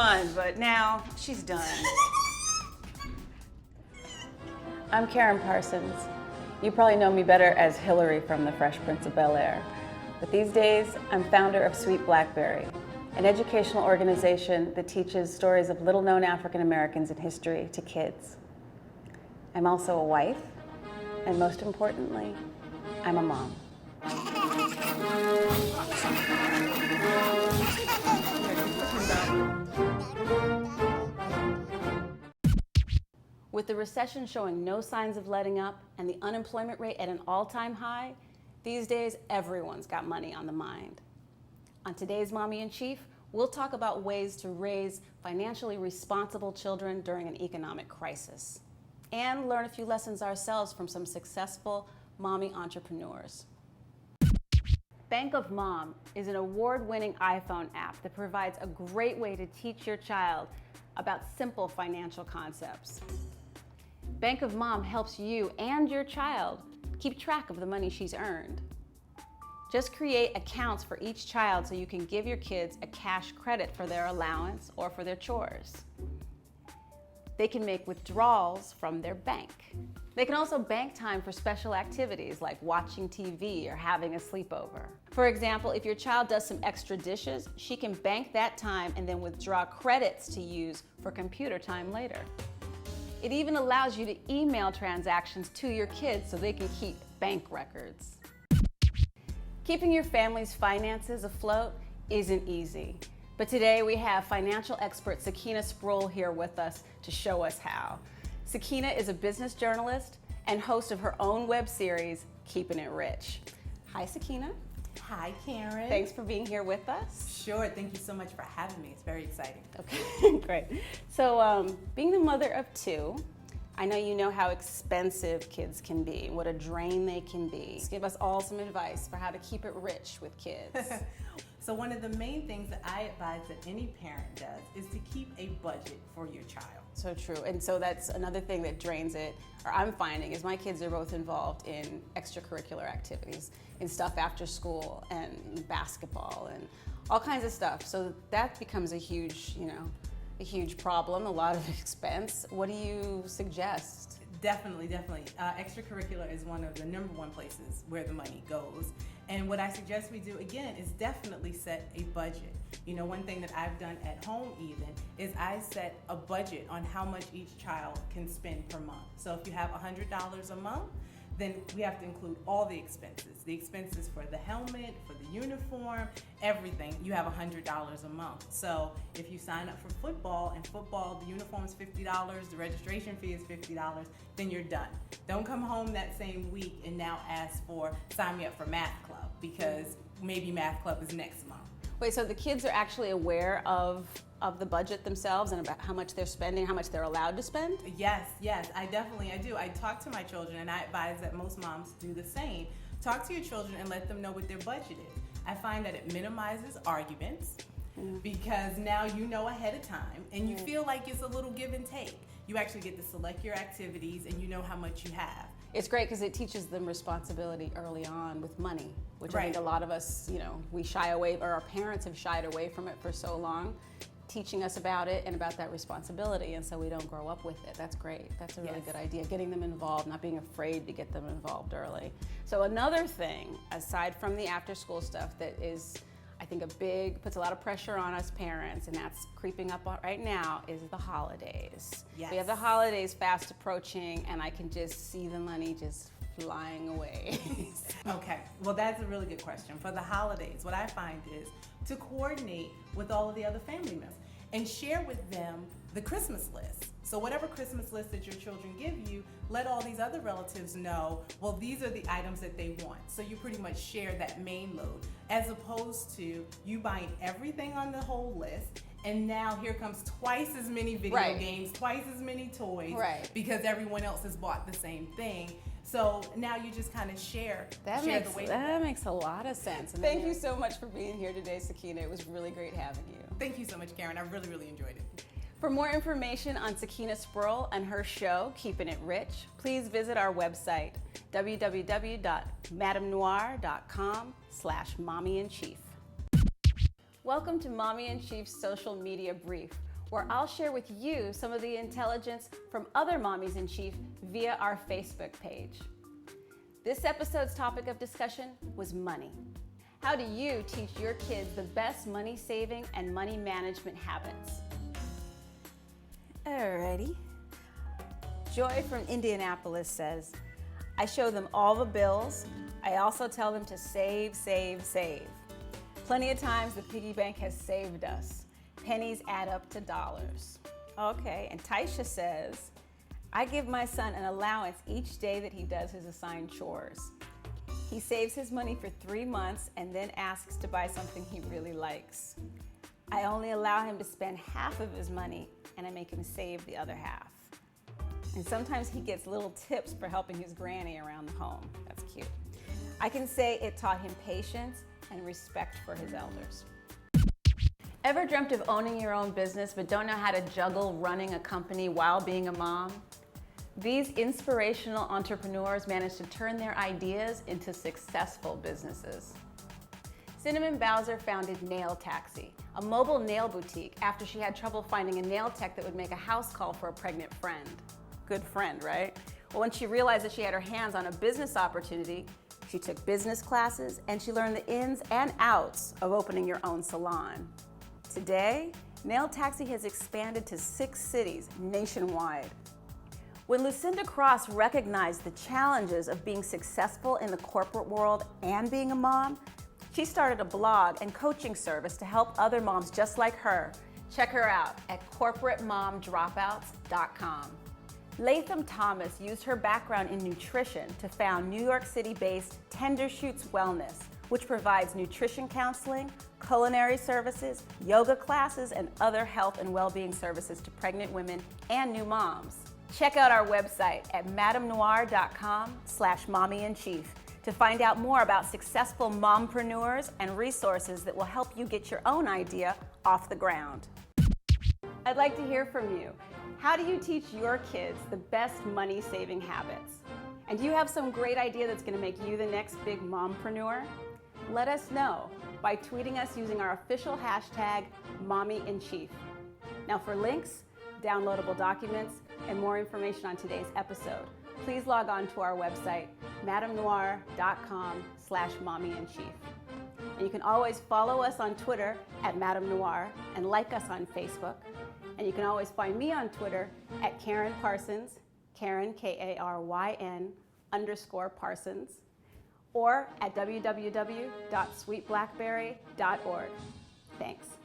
fun, but now she's done. I'm Karen Parsons. You probably know me better as Hillary from The Fresh Prince of Bel-Air. But these days, I'm founder of Sweet Blackberry, an educational organization that teaches stories of little-known African Americans in history to kids. I'm also a wife, and most importantly, I'm a mom. With the recession showing no signs of letting up and the unemployment rate at an all-time high, these days everyone's got money on the mind. On today's Mommy in Chief, we'll talk about ways to raise financially responsible children during an economic crisis, and learn a few lessons ourselves from some successful mommy entrepreneurs. Bank of Mom is an award-winning iPhone app that provides a great way to teach your child about simple financial concepts. Bank of Mom helps you and your child keep track of the money she's earned. Just create accounts for each child so you can give your kids a cash credit for their allowance or for their chores. They can make withdrawals from their bank. They can also bank time for special activities like watching TV or having a sleepover. For example, if your child does some extra dishes, she can bank that time and then withdraw credits to use for computer time later. It even allows you to email transactions to your kids so they can keep bank records. Keeping your family's finances afloat isn't easy, but today we have financial expert Sakina Sproul here with us to show us how. Sakina is a business journalist and host of her own web series, Keeping It Rich. Hi, Sakina. Hi, Karen. Thanks for being here with us. Sure, thank you so much for having me. It's very exciting. Okay, great. So being the mother of two, I know you know how expensive kids can be, what a drain they can be. Just give us all some advice for how to keep it rich with kids. So one of the main things that I advise that any parent does is to keep a budget for your child. So true. And so that's another thing that drains it, or I'm finding, is my kids are both involved in extracurricular activities, in stuff after school and basketball and all kinds of stuff. So that becomes a huge, a huge problem, a lot of expense. What do you suggest? Definitely. Extracurricular is one of the #1 places where the money goes. And what I suggest we do, again, is definitely set a budget. One thing that I've done at home even is I set a budget on how much each child can spend per month. So if you have $100 a month, then we have to include all the expenses for the helmet, for the uniform, everything. You have $100 a month. So if you sign up for football, and football, the uniform is $50, the registration fee is $50, then you're done. Don't come home that same week and now ask for, sign me up for math club, because maybe math club is next month. Wait, so the kids are actually aware of the budget themselves and about how much they're spending, how much they're allowed to spend? Yes, I do. I talk to my children, and I advise that most moms do the same. Talk to your children and let them know what their budget is. I find that it minimizes arguments because now you know ahead of time, and you feel like it's a little give and take. You actually get to select your activities, and you know how much you have. It's great because it teaches them responsibility early on with money, which I think a lot of us, we shy away, or our parents have shied away from it for so long, teaching us about it and about that responsibility, and so we don't grow up with it. That's great. That's a really good idea. Getting them involved, not being afraid to get them involved early. So another thing, aside from the after-school stuff that is, I think, puts a lot of pressure on us parents, and that's creeping up right now, is the holidays. Yes. We have the holidays fast approaching, and I can just see the money just flying away. Okay, well, that's a really good question. For the holidays, what I find is to coordinate with all of the other family members and share with them the Christmas list. So whatever Christmas list that your children give you, let all these other relatives know, well, these are the items that they want. So you pretty much share that main load, as opposed to you buying everything on the whole list, and now here comes twice as many video games, twice as many toys, because everyone else has bought the same thing. So now you just kind of share that the weight. That makes a lot of sense. Thank you so much for being here today, Sakina. It was really great having you. Thank you so much, Karen. I really, really enjoyed it. For more information on Sakina Sproul and her show, Keeping It Rich, please visit our website, www.madamenoir.com/mommyinchief. Welcome to Mommy in Chief's Social Media Brief, where I'll share with you some of the intelligence from other Mommies in Chief via our Facebook page. This episode's topic of discussion was money. How do you teach your kids the best money saving and money management habits? Alrighty. Joy from Indianapolis says, I show them all the bills. I also tell them to save, save, save. Plenty of times the piggy bank has saved us. Pennies add up to dollars. Okay, and Taisha says, I give my son an allowance each day that he does his assigned chores. He saves his money for 3 months and then asks to buy something he really likes. I only allow him to spend half of his money and I make him save the other half. And sometimes he gets little tips for helping his granny around the home. That's cute. I can say it taught him patience and respect for his elders. Ever dreamt of owning your own business but don't know how to juggle running a company while being a mom? These inspirational entrepreneurs managed to turn their ideas into successful businesses. Cinnamon Bowser founded Nail Taxi, a mobile nail boutique, after she had trouble finding a nail tech that would make a house call for a pregnant friend. Good friend, right? Well, when she realized that she had her hands on a business opportunity, she took business classes and she learned the ins and outs of opening your own salon. Today, Nail Taxi has expanded to 6 cities nationwide. When Lucinda Cross recognized the challenges of being successful in the corporate world and being a mom, she started a blog and coaching service to help other moms just like her. Check her out at corporatemomdropouts.com. Latham Thomas used her background in nutrition to found New York City-based Tender Shoots Wellness, which provides nutrition counseling, culinary services, yoga classes, and other health and well-being services to pregnant women and new moms. Check out our website at madamnoir.com/mommyinchief to find out more about successful mompreneurs and resources that will help you get your own idea off the ground. I'd like to hear from you. How do you teach your kids the best money-saving habits? And do you have some great idea that's going to make you the next big mompreneur? Let us know by tweeting us using our official hashtag #MommyInChief. Now for links, downloadable documents, and more information on today's episode, please log on to our website, madamnoir.com/mommyinchief. And you can always follow us on Twitter at Madam Noir and like us on Facebook. And you can always find me on Twitter at Karen Parsons, Karen, Karyn_Parsons, or at www.sweetblackberry.org. Thanks.